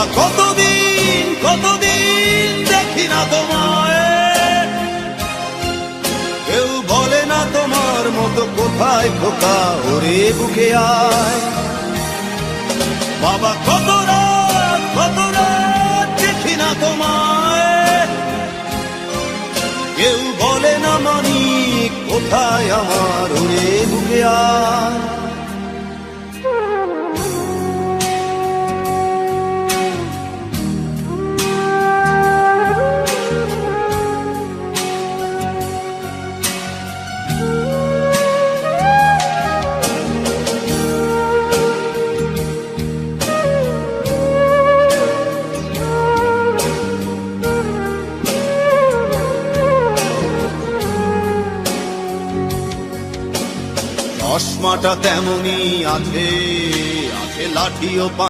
বাবা কতদিন কতদিন দেখি না তোমায়, কেউ বলে না তোমার মতো কোথায় খোকা, ওরে বুকে আয়। বাবা কত রাত দেখি না তোমায়, কেউ বলে না মানি কোথায় আমার, ওরে বুকে আয়। চশমাটা তেমনি আছে, আছে লাঠিও